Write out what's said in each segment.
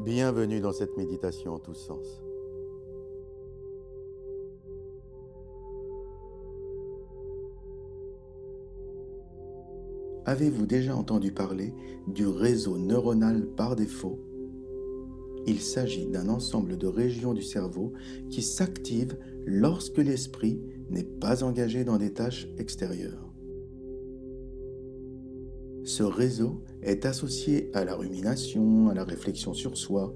Bienvenue dans cette méditation en tous sens. Avez-vous déjà entendu parler du réseau neuronal par défaut? Il s'agit d'un ensemble de régions du cerveau qui s'activent lorsque l'esprit n'est pas engagé dans des tâches extérieures. Ce réseau est associé à la rumination, à la réflexion sur soi,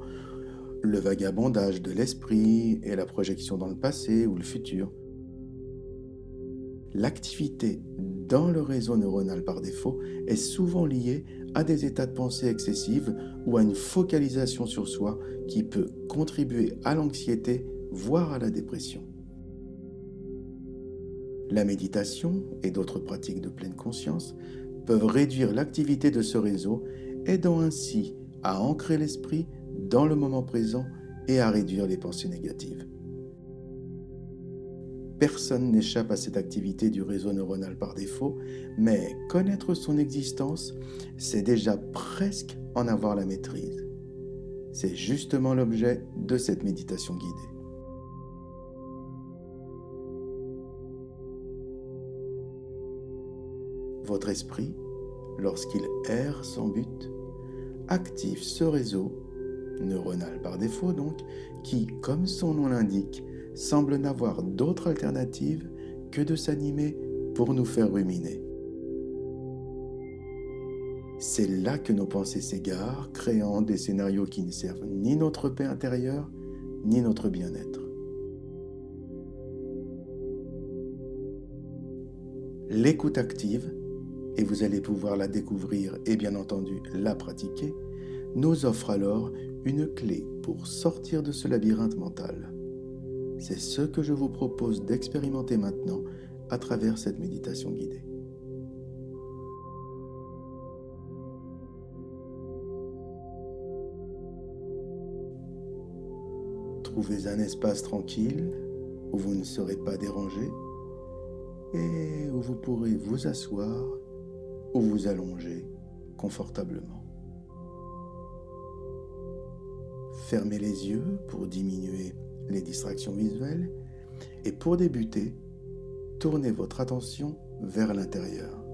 le vagabondage de l'esprit et la projection dans le passé ou le futur. L'activité dans le réseau neuronal par défaut est souvent liée à des états de pensée excessives ou à une focalisation sur soi qui peut contribuer à l'anxiété, voire à la dépression. La méditation et d'autres pratiques de pleine conscience peuvent réduire l'activité de ce réseau, aidant ainsi à ancrer l'esprit dans le moment présent et à réduire les pensées négatives. Personne n'échappe à cette activité du réseau neuronal par défaut, mais connaître son existence, c'est déjà presque en avoir la maîtrise. C'est justement l'objet de cette méditation guidée. Votre esprit, lorsqu'il erre sans but, active ce réseau, neuronal par défaut donc, qui, comme son nom l'indique, semble n'avoir d'autre alternative que de s'animer pour nous faire ruminer. C'est là que nos pensées s'égarent, créant des scénarios qui ne servent ni notre paix intérieure, ni notre bien-être. L'écoute active, et vous allez pouvoir la découvrir et bien entendu la pratiquer, nous offre alors une clé pour sortir de ce labyrinthe mental. C'est ce que je vous propose d'expérimenter maintenant à travers cette méditation guidée. Trouvez un espace tranquille où vous ne serez pas dérangé et où vous pourrez vous asseoir ou vous allonger confortablement. Fermez les yeux pour diminuer les distractions visuelles et pour débuter, tournez votre attention vers l'intérieur.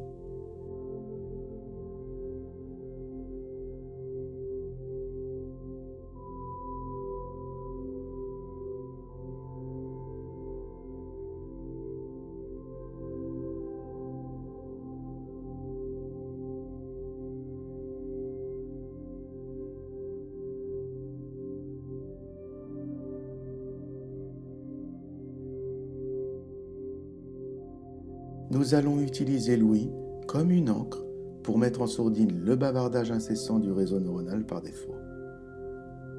Nous allons utiliser l'ouïe comme une encre pour mettre en sourdine le bavardage incessant du réseau neuronal par défaut.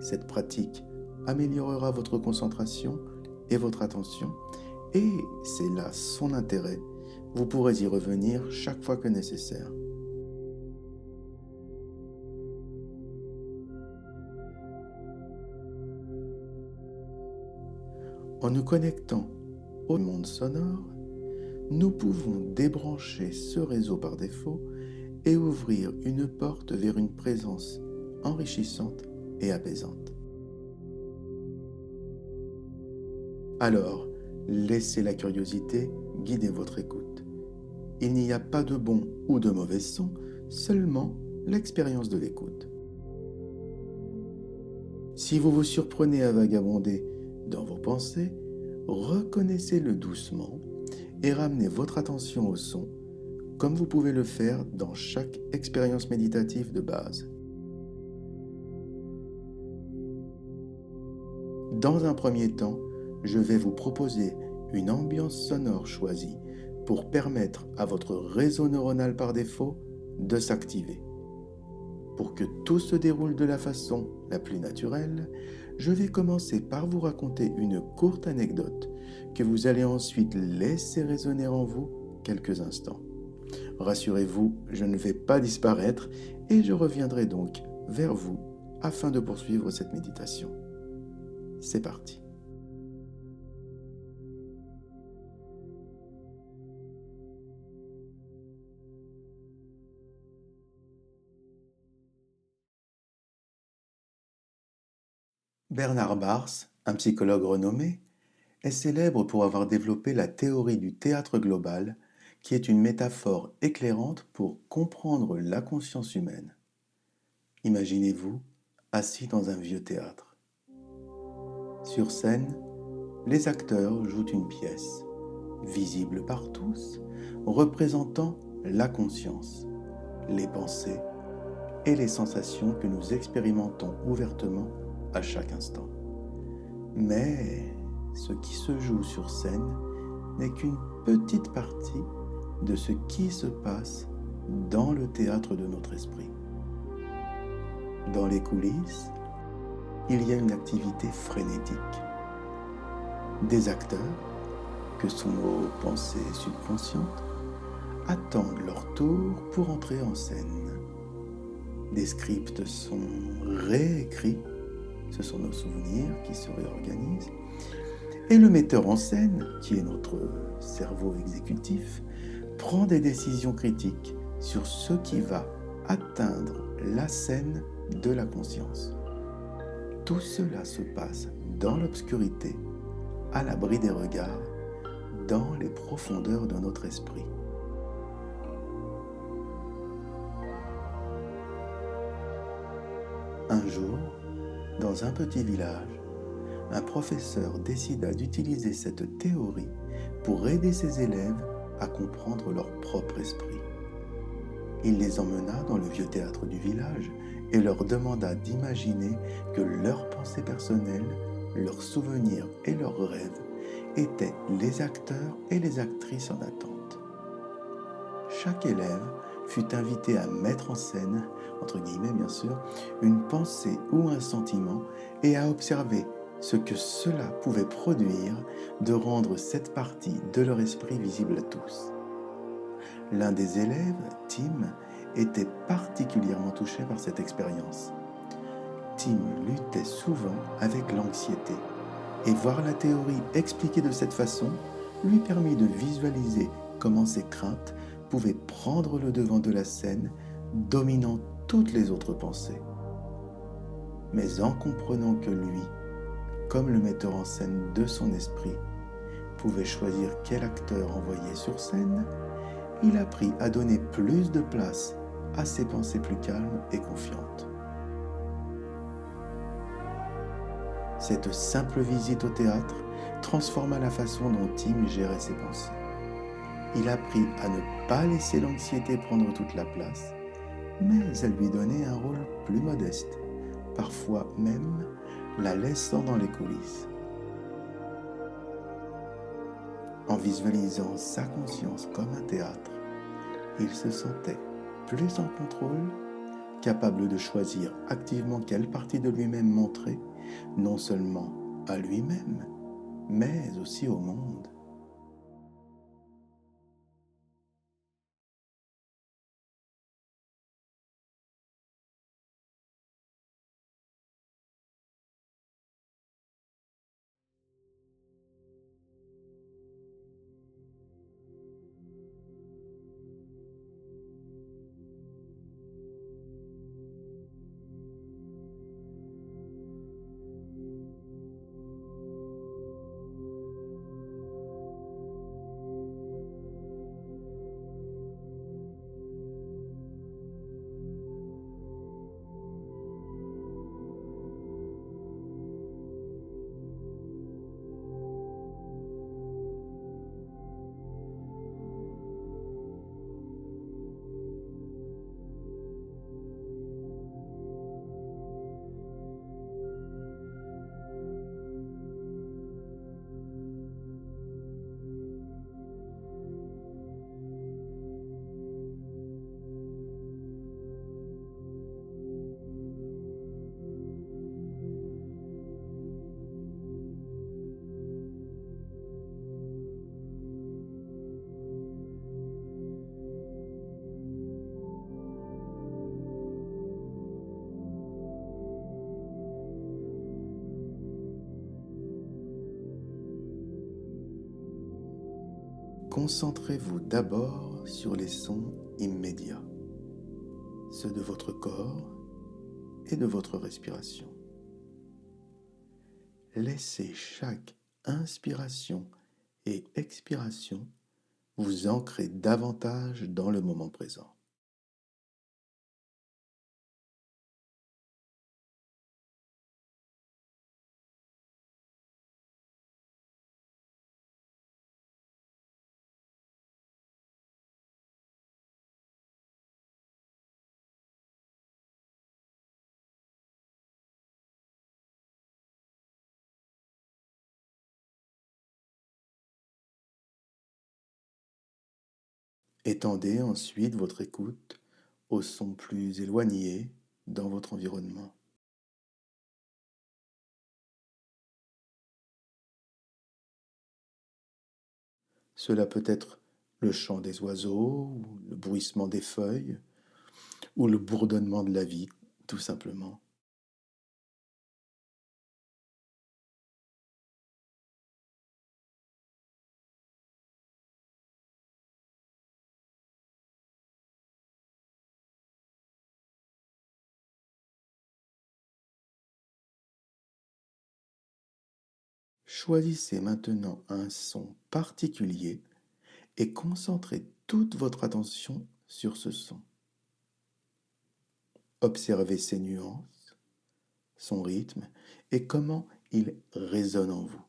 Cette pratique améliorera votre concentration et votre attention, et c'est là son intérêt. Vous pourrez y revenir chaque fois que nécessaire. En nous connectant au monde sonore, nous pouvons débrancher ce réseau par défaut et ouvrir une porte vers une présence enrichissante et apaisante. Alors, laissez la curiosité guider votre écoute. Il n'y a pas de bon ou de mauvais son, seulement l'expérience de l'écoute. Si vous vous surprenez à vagabonder dans vos pensées, reconnaissez-le doucement et ramenez votre attention au son, comme vous pouvez le faire dans chaque expérience méditative de base. Dans un premier temps, je vais vous proposer une ambiance sonore choisie pour permettre à votre réseau neuronal par défaut de s'activer. Pour que tout se déroule de la façon la plus naturelle, je vais commencer par vous raconter une courte anecdote que vous allez ensuite laisser résonner en vous quelques instants. Rassurez-vous, je ne vais pas disparaître et je reviendrai donc vers vous afin de poursuivre cette méditation. C'est parti. Bernard Bars, un psychologue renommé, est célèbre pour avoir développé la théorie du théâtre global, qui est une métaphore éclairante pour comprendre la conscience humaine. Imaginez-vous assis dans un vieux théâtre. Sur scène, les acteurs jouent une pièce, visible par tous, représentant la conscience, les pensées et les sensations que nous expérimentons ouvertement à chaque instant. Mais ce qui se joue sur scène n'est qu'une petite partie de ce qui se passe dans le théâtre de notre esprit. Dans les coulisses, il y a une activité frénétique. Des acteurs, que sont nos pensées subconscientes, attendent leur tour pour entrer en scène. Des scripts sont réécrits, ce sont nos souvenirs qui se réorganisent, et le metteur en scène, qui est notre cerveau exécutif, prend des décisions critiques sur ce qui va atteindre la scène de la conscience. Tout cela se passe dans l'obscurité, à l'abri des regards, dans les profondeurs de notre esprit. Un jour, dans un petit village, un professeur décida d'utiliser cette théorie pour aider ses élèves à comprendre leur propre esprit. Il les emmena dans le vieux théâtre du village et leur demanda d'imaginer que leurs pensées personnelles, leurs souvenirs et leurs rêves étaient les acteurs et les actrices en attente. Chaque élève fut invité à mettre en scène, entre guillemets bien sûr, une pensée ou un sentiment et à observer ce que cela pouvait produire de rendre cette partie de leur esprit visible à tous. L'un des élèves, Tim, était particulièrement touché par cette expérience. Tim luttait souvent avec l'anxiété, et voir la théorie expliquée de cette façon lui permit de visualiser comment ses craintes pouvaient prendre le devant de la scène, dominant toutes les autres pensées. Mais en comprenant que lui, comme le metteur en scène de son esprit, pouvait choisir quel acteur envoyer sur scène, il apprit à donner plus de place à ses pensées plus calmes et confiantes. Cette simple visite au théâtre transforma la façon dont Tim gérait ses pensées. Il apprit à ne pas laisser l'anxiété prendre toute la place, mais à lui donner un rôle plus modeste, parfois même la laissant dans les coulisses. En visualisant sa conscience comme un théâtre, il se sentait plus en contrôle, capable de choisir activement quelle partie de lui-même montrer, non seulement à lui-même, mais aussi au monde. Concentrez-vous d'abord sur les sons immédiats, ceux de votre corps et de votre respiration. Laissez chaque inspiration et expiration vous ancrer davantage dans le moment présent. Étendez ensuite votre écoute aux sons plus éloignés dans votre environnement. Cela peut être le chant des oiseaux, ou le bruissement des feuilles, ou le bourdonnement de la vie, tout simplement. Choisissez maintenant un son particulier et concentrez toute votre attention sur ce son. Observez ses nuances, son rythme et comment il résonne en vous.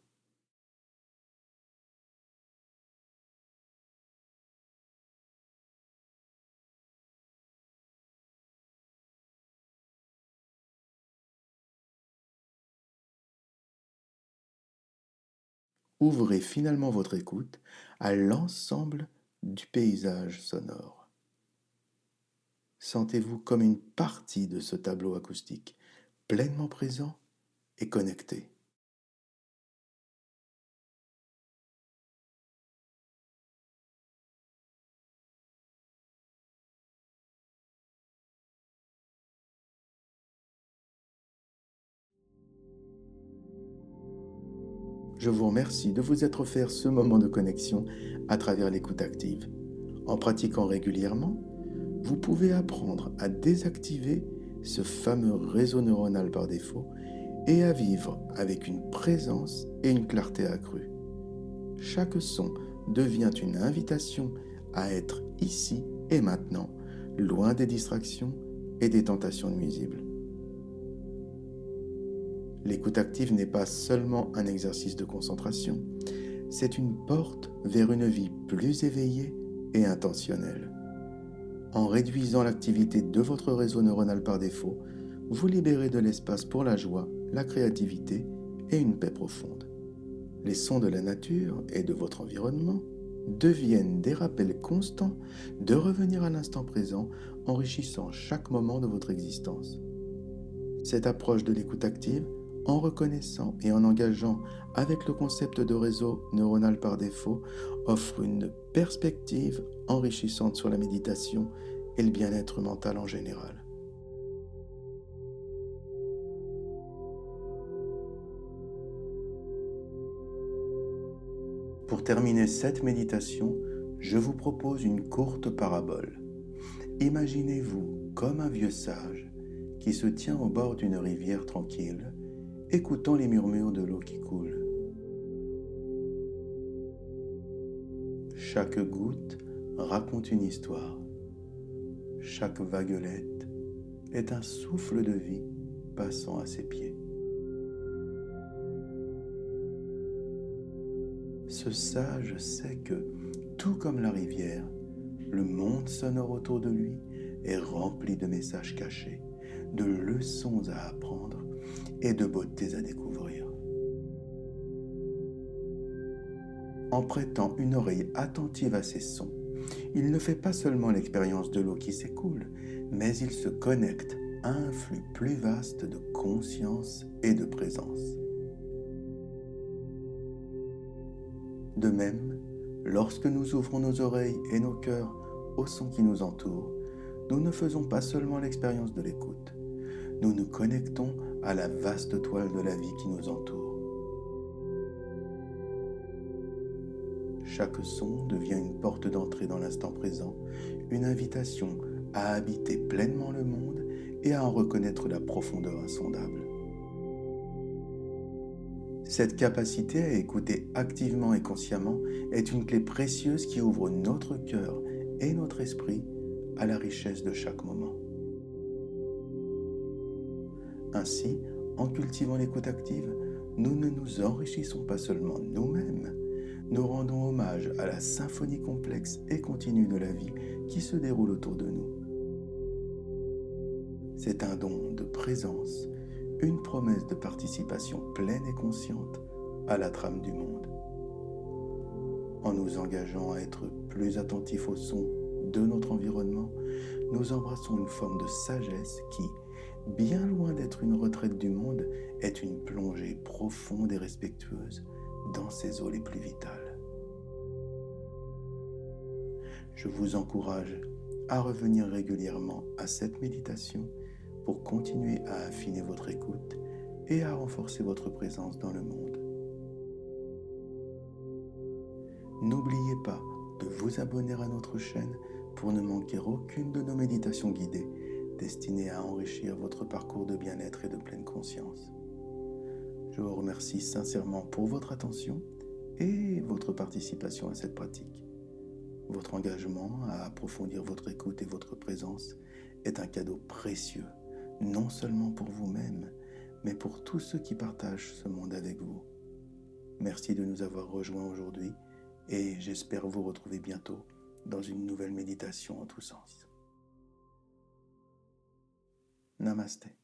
Ouvrez finalement votre écoute à l'ensemble du paysage sonore. Sentez-vous comme une partie de ce tableau acoustique, pleinement présent et connecté. Je vous remercie de vous être offert ce moment de connexion à travers l'écoute active. En pratiquant régulièrement, vous pouvez apprendre à désactiver ce fameux réseau neuronal par défaut et à vivre avec une présence et une clarté accrue. Chaque son devient une invitation à être ici et maintenant, loin des distractions et des tentations nuisibles. L'écoute active n'est pas seulement un exercice de concentration, c'est une porte vers une vie plus éveillée et intentionnelle. En réduisant l'activité de votre réseau neuronal par défaut, vous libérez de l'espace pour la joie, la créativité et une paix profonde. Les sons de la nature et de votre environnement deviennent des rappels constants de revenir à l'instant présent, enrichissant chaque moment de votre existence. Cette approche de l'écoute active, en reconnaissant et en engageant avec le concept de réseau neuronal par défaut, offre une perspective enrichissante sur la méditation et le bien-être mental en général. Pour terminer cette méditation, je vous propose une courte parabole. Imaginez-vous comme un vieux sage qui se tient au bord d'une rivière tranquille, écoutant les murmures de l'eau qui coule. Chaque goutte raconte une histoire. Chaque vaguelette est un souffle de vie passant à ses pieds. Ce sage sait que, tout comme la rivière, le monde sonore autour de lui est rempli de messages cachés, de leçons à apprendre et de beautés à découvrir. En prêtant une oreille attentive à ces sons, il ne fait pas seulement l'expérience de l'eau qui s'écoule, mais il se connecte à un flux plus vaste de conscience et de présence. De même, lorsque nous ouvrons nos oreilles et nos cœurs aux sons qui nous entourent, nous ne faisons pas seulement l'expérience de l'écoute, nous nous connectons à la vaste toile de la vie qui nous entoure. Chaque son devient une porte d'entrée dans l'instant présent, une invitation à habiter pleinement le monde et à en reconnaître la profondeur insondable. Cette capacité à écouter activement et consciemment est une clé précieuse qui ouvre notre cœur et notre esprit à la richesse de chaque moment. Ainsi, en cultivant l'écoute active, nous ne nous enrichissons pas seulement nous-mêmes, nous rendons hommage à la symphonie complexe et continue de la vie qui se déroule autour de nous. C'est un don de présence, une promesse de participation pleine et consciente à la trame du monde. En nous engageant à être plus attentifs aux sons de notre environnement, nous embrassons une forme de sagesse qui, bien loin d'être une retraite du monde, est une plongée profonde et respectueuse dans ses eaux les plus vitales. Je vous encourage à revenir régulièrement à cette méditation pour continuer à affiner votre écoute et à renforcer votre présence dans le monde. N'oubliez pas de vous abonner à notre chaîne pour ne manquer aucune de nos méditations guidées destinées à enrichir votre parcours de bien-être et de pleine conscience. Je vous remercie sincèrement pour votre attention et votre participation à cette pratique. Votre engagement à approfondir votre écoute et votre présence est un cadeau précieux, non seulement pour vous-même, mais pour tous ceux qui partagent ce monde avec vous. Merci de nous avoir rejoints aujourd'hui et j'espère vous retrouver bientôt dans une nouvelle méditation en tous sens. Namasté.